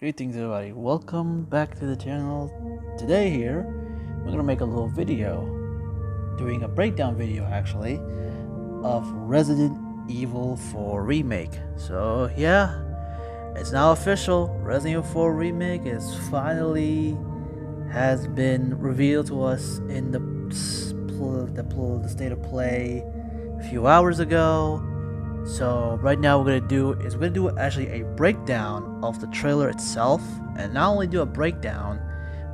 Greetings everybody, welcome back to the channel. Today here, we're gonna make a little video, doing a breakdown video actually, of Resident Evil 4 Remake. So yeah, it's now official, Resident Evil 4 Remake is finally has been revealed to us in the state of play a few hours ago. So right now we're gonna do actually a breakdown of the trailer itself, and not only do a breakdown,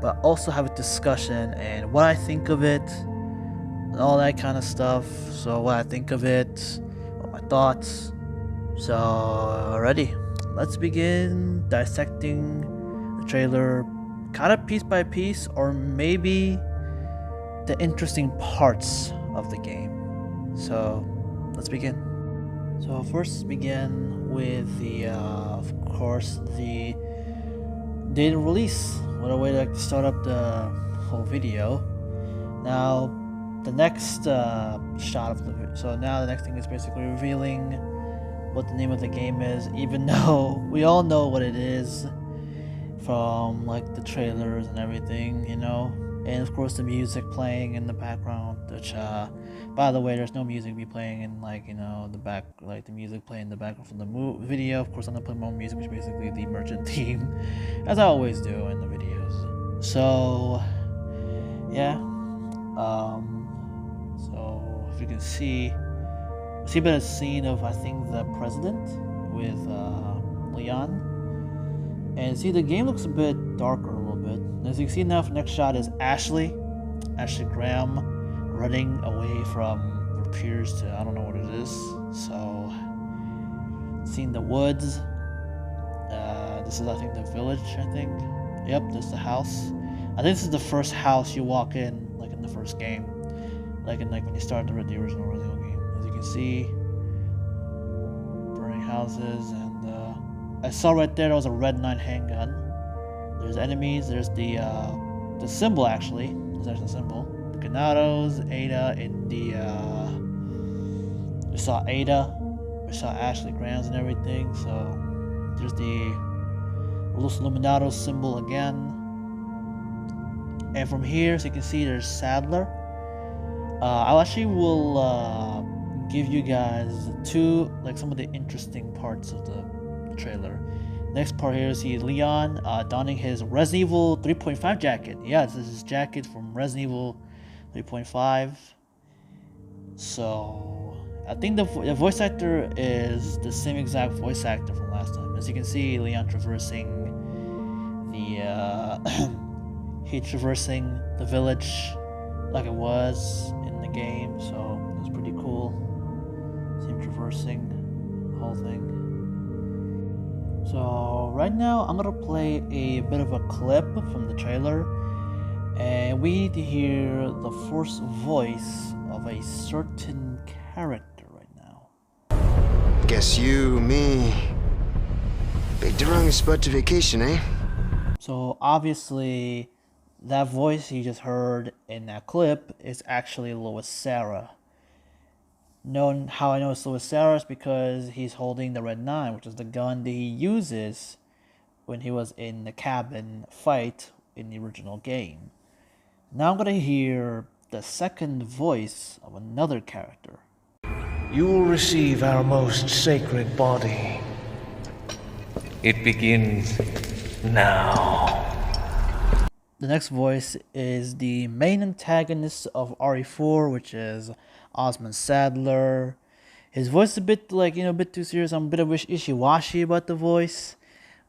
but also have a discussion and what I think of it, and all that kind of stuff. So what I think of it, what my thoughts. So already, let's begin dissecting the trailer, kind of piece by piece, or maybe the interesting parts of the game. So let's begin. So first begin with the, of course, the date of release. What a way to start up the whole video. Now, the next shot of the video. So now the next thing is basically revealing what the name of the game is, even though we all know what it is from like the trailers and everything, you know. And of course the music playing in the background, which by the way, there's no music be playing in, like, you know, the back, like the music playing in the background from the video. Of course I'm gonna play more music, which is basically the merchant theme, as I always do in the videos. So yeah, so if you can see a bit of scene of, I think, the president with Leon. And see, the game looks a bit darker a little bit. As you can see now, the next shot is Ashley Graham running away from her peers to, I don't know what it is. So, seeing the woods. This is, I think, the village, I think. Yep, this is the house. I think this is the first house you walk in, like in the first game. Like when you start the original Resident Evil game. As you can see, burning houses, and I saw right there was a Red 9 handgun. There's enemies. There's the symbol, actually. There's actually a symbol. The Ganados, Ada, we saw Ada. We saw Ashley Grams and everything. So there's the Los Illuminados symbol again. And from here, so you can see there's Sadler. I actually will give you guys some of the interesting parts of the trailer. Next part here is Leon donning his Resident Evil 3.5 jacket. Yeah, this is his jacket from Resident Evil 3.5. So I think the voice actor is the same exact voice actor from last time. As you can see, Leon traversing the village like it was in the game. So it was pretty cool. See him traversing the whole thing. So right now I'm gonna play a bit of a clip from the trailer, and we need to hear the first voice of a certain character right now. Guess you, me, picked the wrong spot to vacation, eh? So obviously that voice you just heard in that clip is actually Lois Sarah. How I know it's Lois Sarah is because he's holding the Red 9, which is the gun that he uses when he was in the cabin fight in the original game. Now I'm gonna hear the second voice of another character. You will receive our most sacred body. It begins now. The next voice is the main antagonist of RE4, which is Osmond Sadler. His voice is a bit a bit too serious. I'm a bit of wishy-washy about the voice,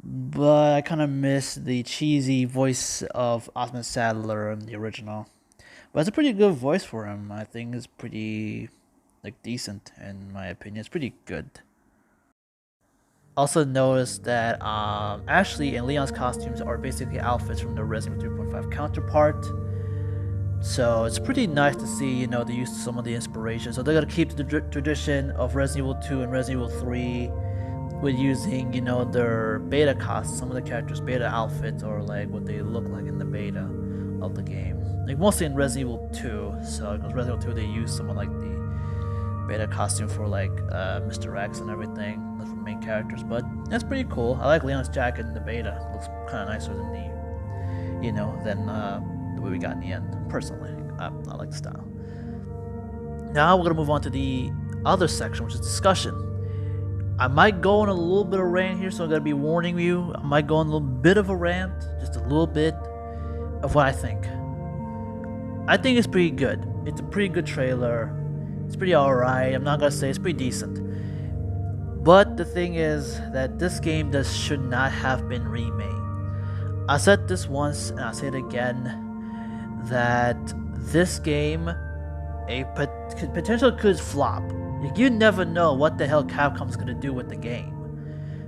but I kind of miss the cheesy voice of Osmond Sadler in the original. But it's a pretty good voice for him. I think it's pretty decent in my opinion. It's pretty good. Also notice that Ashley and Leon's costumes are basically outfits from the Resident Evil 3.5 counterpart. So it's pretty nice to see, they used some of the inspiration. So they're gonna keep the tradition of Resident Evil 2 and Resident Evil 3 with using, their beta costumes, some of the characters' beta outfits, or like what they look like in the beta of the game. Like mostly in Resident Evil 2. So in Resident Evil 2 they used some of like the beta costume for like Mr. X and everything from main characters, but that's pretty cool. I like Leon's jacket in the beta. It looks kind of nicer than the way we got in the end. Personally, I like the style. Now we're gonna move on to the other section, which is discussion. I might go on a little bit of rant here, so I'm gonna be warning you. I might go on a little bit of a rant, just a little bit of what I think. I think it's pretty good. It's a pretty good trailer. It's pretty alright. I'm not gonna say it's pretty decent. But the thing is that this game should not have been remade. I said this once and I'll say it again, that this game potentially could flop. You never know what the hell Capcom's gonna do with the game.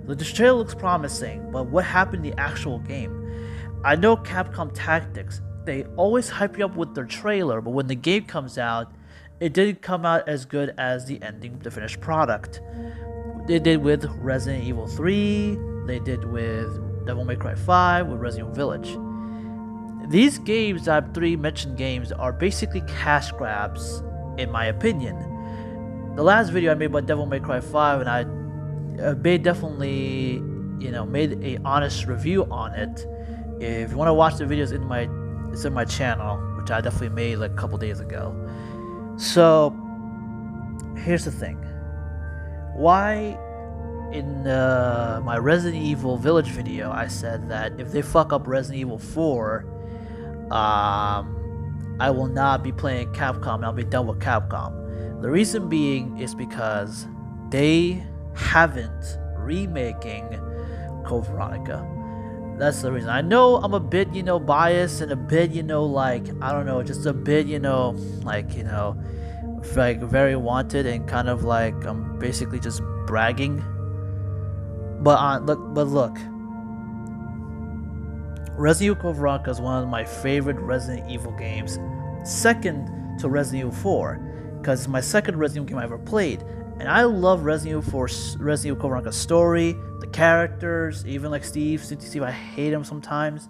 So this trailer looks promising, but what happened in the actual game? I know Capcom tactics. They always hype you up with their trailer, but when the game comes out, it didn't come out as good as the finished product. They did with Resident Evil 3, they did with Devil May Cry 5, with Resident Evil Village. These games, that three mentioned games, are basically cash grabs, in my opinion. The last video I made about Devil May Cry 5, and I definitely, made a honest review on it. If you want to watch the videos, it's in my channel, which I definitely made like a couple days ago. So, here's the thing. Why in my Resident Evil Village video, I said that if they fuck up Resident Evil 4, I will not be playing Capcom, I'll be done with Capcom. The reason being is because they haven't remaking Code Veronica. That's the reason. I know I'm a bit, biased and a bit, I don't know, just a bit, like very wanted and kind of like I'm basically just bragging. But look, Resident Evil Code Veronica is one of my favorite Resident Evil games, second to Resident Evil 4, because it's my second Resident Evil game I ever played. And I love Resident Evil Code Veronica's story, the characters, even like Steve, I hate him sometimes.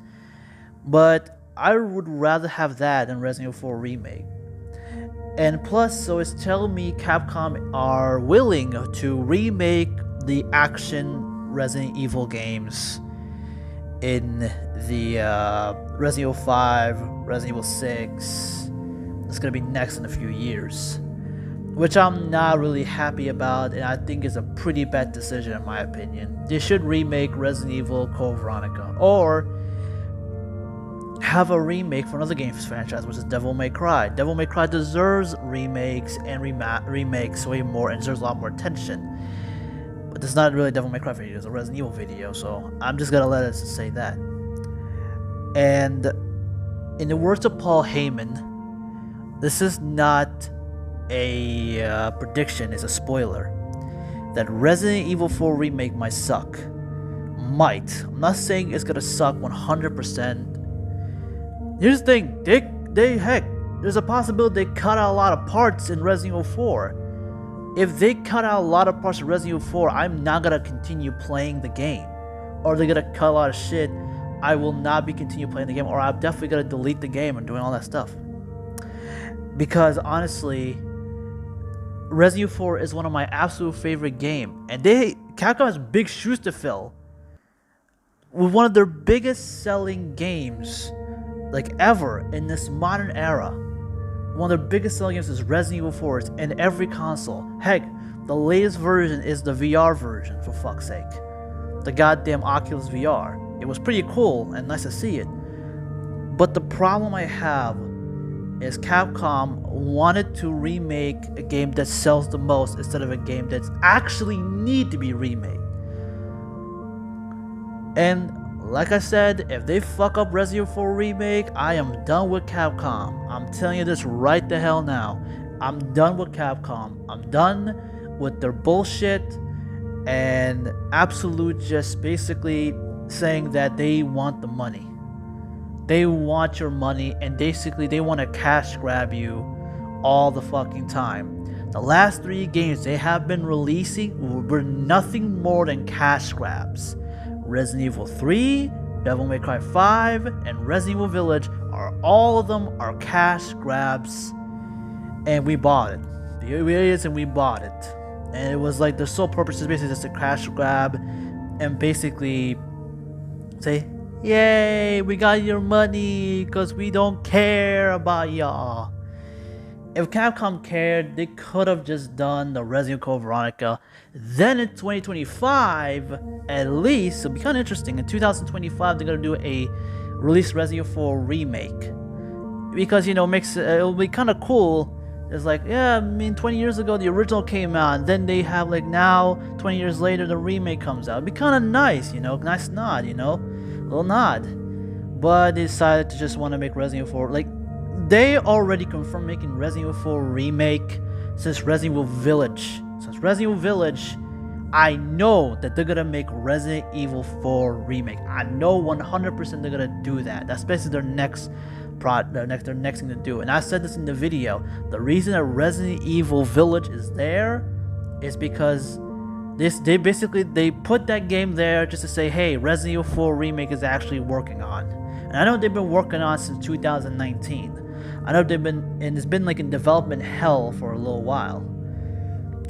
But I would rather have that than Resident Evil 4 Remake. And plus, so it's telling me Capcom are willing to remake the action Resident Evil games in the Resident Evil 5, Resident Evil 6. It's gonna be next in a few years, which I'm not really happy about, and I think is a pretty bad decision in my opinion. They should remake Resident Evil Code Veronica, or have a remake for another games franchise, which is Devil May Cry. Devil May Cry deserves remakes and remakes way more, and deserves a lot more attention. But it's not really a Devil May Cry video, it's a Resident Evil video, so I'm just gonna let it say that. And in the words of Paul Heyman, this is not a prediction, it's a spoiler, that Resident Evil 4 Remake might suck. Might. I'm not saying it's gonna suck 100%. Here's the thing, heck, there's a possibility they cut out a lot of parts in Resident Evil 4. If they cut out a lot of parts of Resident Evil 4, I'm not gonna continue playing the game. Or they're gonna cut a lot of shit, I will not be continue playing the game, or I'm definitely gonna delete the game and doing all that stuff. Because honestly, Resident Evil 4 is one of my absolute favorite games, and Capcom has big shoes to fill with one of their biggest selling games like ever in this modern era. One of their biggest selling games is Resident Evil 4 in every console. Heck, the latest version is the VR version, for fuck's sake. The goddamn Oculus VR. It was pretty cool and nice to see it. But the problem I have is Capcom wanted to remake a game that sells the most instead of a game that's actually need to be remade. And like I said, if they fuck up Resident Evil 4 Remake, I am done with Capcom. I'm telling you this right the hell now. I'm done with Capcom. I'm done with their bullshit and absolute just basically saying that they want the money. They want your money, and basically they want to cash grab you all the fucking time. The last 3 games they have been releasing were nothing more than cash grabs. Resident Evil 3, Devil May Cry 5, and Resident Evil Village all of them are cash grabs, and we bought it. We idiots and we bought it. and it was like the sole purpose is basically just to crash grab and basically say, "Yay, we got your money because we don't care about y'all." If Capcom cared, they could have just done the Resident Evil Veronica. Then in 2025, at least, it'll be kind of interesting. In 2025, they're gonna do a release Resident Evil 4 remake, because it'll be kind of cool. It's like, yeah, I mean, 20 years ago the original came out, and then they have like now 20 years later the remake comes out. It'd be kind of nice, nice nod, little nod. But they decided to just want to make Resident Evil 4 like. They already confirmed making Resident Evil 4 remake since Resident Evil Village. I know that they're gonna make Resident Evil 4 remake. I know 100% they're gonna do that. That's basically their next thing to do. And I said this in the video. The reason that Resident Evil Village is there is because they put that game there just to say, hey, Resident Evil 4 remake is actually working on. And I know they've been working on it since 2019. I know it's been like in development hell for a little while.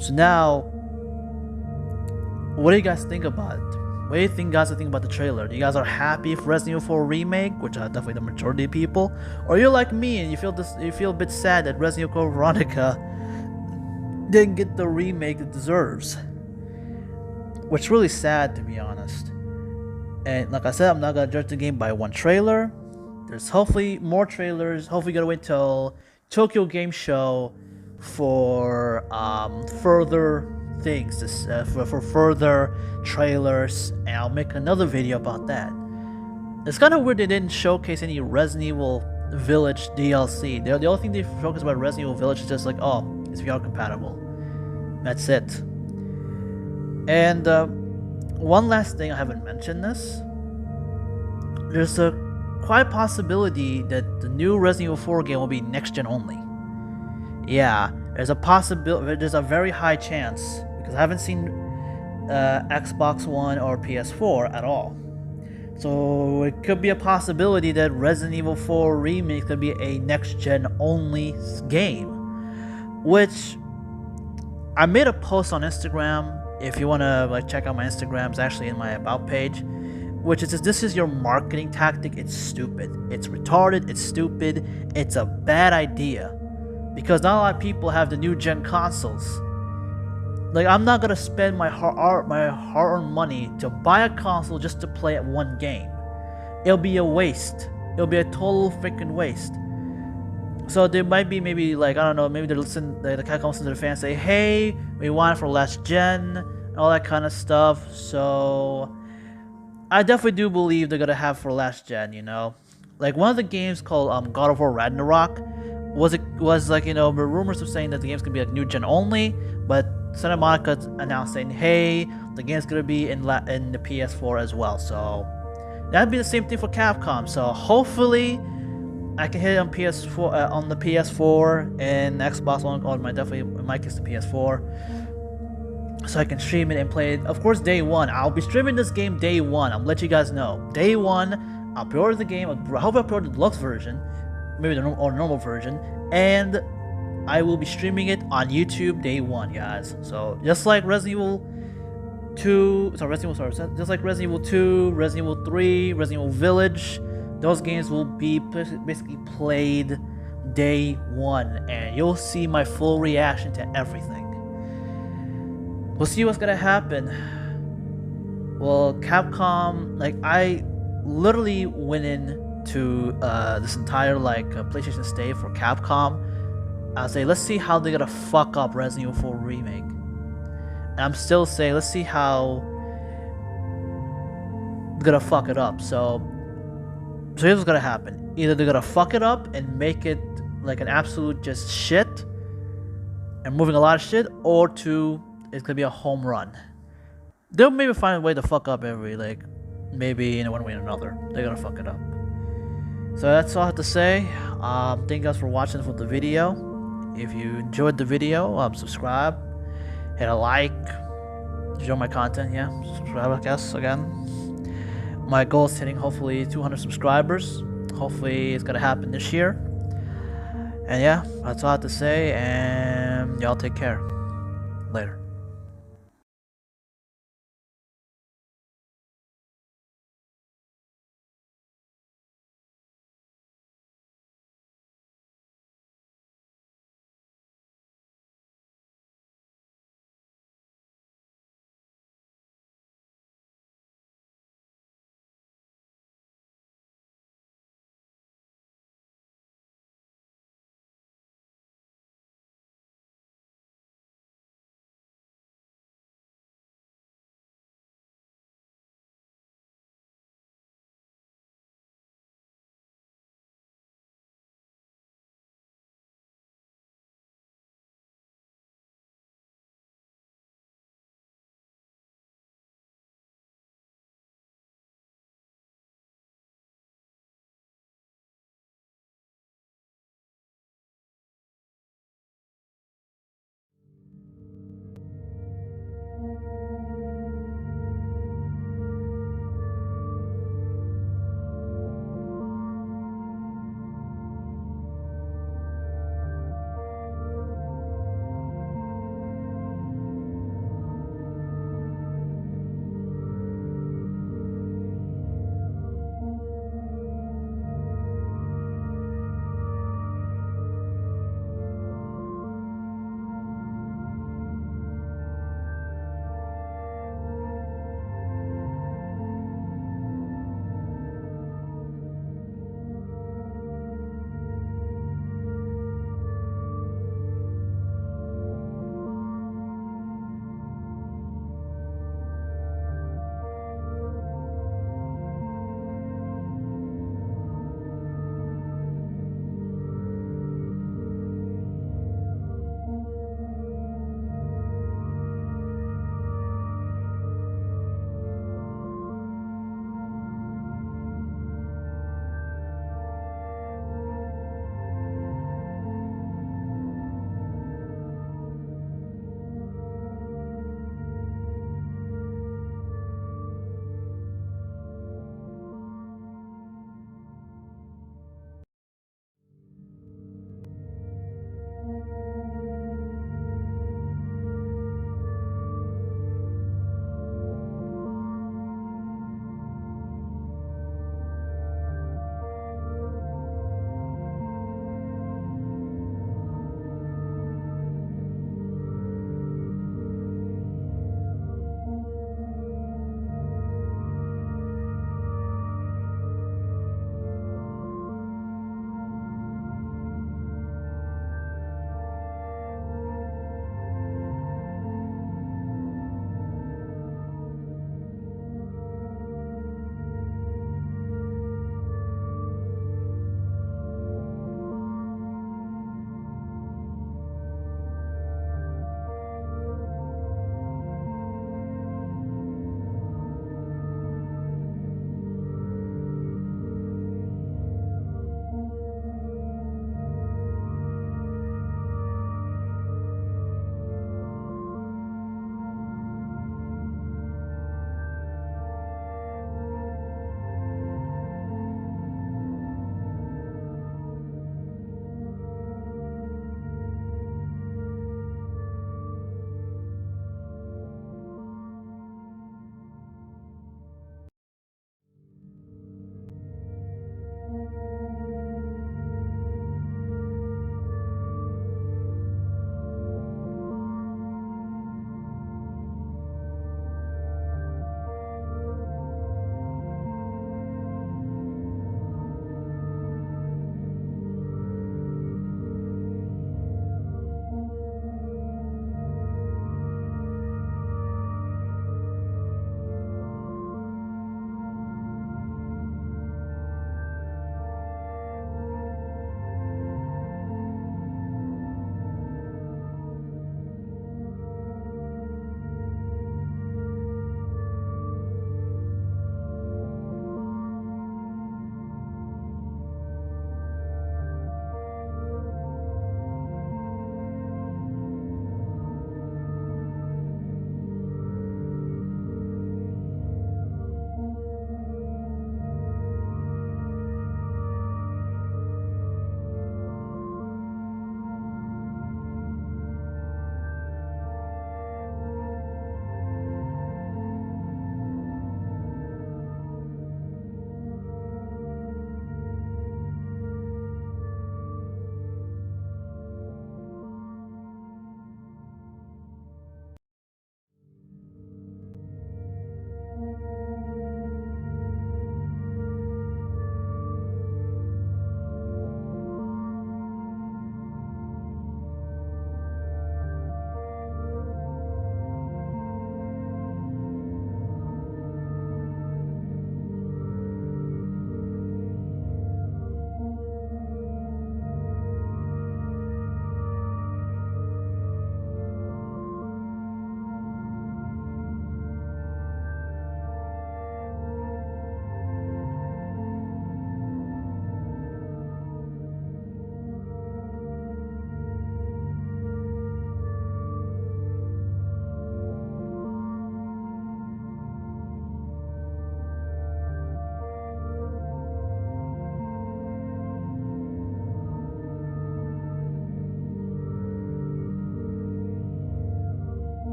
So now, what do you guys think about it? What do you think guys think about the trailer? You guys are happy for Resident Evil 4 remake, which are definitely the majority of people, or you're like me and you feel a bit sad that Resident Evil Veronica didn't get the remake it deserves, which is really sad, to be honest. And like I said, I'm not gonna judge the game by one trailer. There's hopefully more trailers. Hopefully, gotta wait till Tokyo Game Show for further things, for further trailers, and I'll make another video about that. It's kind of weird they didn't showcase any Resident Evil Village DLC. The only thing they focused about Resident Evil Village is just like, oh, it's VR compatible. That's it. And one last thing, I haven't mentioned this. There's a quite possibility that the new Resident Evil 4 game will be next gen only. Yeah, there's a very high chance, because I haven't seen Xbox One or PS4 at all. So it could be a possibility that Resident Evil 4 Remake could be a next gen only game, which I made a post on Instagram. If you want to check out my Instagram, it's actually in my about page, which is, this is your marketing tactic. It's stupid, it's retarded, it's stupid, it's a bad idea, because not a lot of people have the new gen consoles. Like, I'm not gonna spend my hard-earned money to buy a console just to play at one game. It'll be a waste. It'll be a total freaking waste. So there might be maybe I don't know, maybe the Capcom listen to the fans say, hey, we want it for last gen, all that kind of stuff. So I definitely do believe they're gonna have for last gen. Like one of the games called God of War Ragnarok was the rumors of saying that the game's gonna be new gen only, but Santa Monica announced saying, hey, the game's gonna be in the PS4 as well. So that'd be the same thing for Capcom. So hopefully I can hit it on PS4, on the PS4 and Xbox One, or in my case the PS4, so I can stream it and play it. Of course, day one. I'll be streaming this game day one. I'll let you guys know. Day one, I'll pre-order the game. I hope I pre-order the deluxe version, maybe the normal version, and I will be streaming it on YouTube day one, guys. So just like Resident Evil 2, just like Resident Evil 2, Resident Evil 3, Resident Evil Village, those games will be basically played day one, and you'll see my full reaction to everything. We'll see what's gonna happen. Well, Capcom, I literally went into this entire PlayStation state for Capcom. I'll say, let's see how they're gonna fuck up Resident Evil 4 Remake. And I'm still saying, let's see how they're gonna fuck it up. So here's what's gonna happen. Either they're gonna fuck it up and make it like an absolute just shit and moving a lot of shit, or two, it's gonna be a home run. They'll maybe find a way to fuck up maybe in one way or another. They're gonna fuck it up. So that's all I have to say. Thank you guys for watching the video. If you enjoyed the video, subscribe, hit a like, enjoy my content. Yeah, subscribe, I guess, again. My goal is hitting hopefully 200 subscribers. Hopefully it's gonna happen this year. And yeah, that's all I have to say, and y'all take care. Later.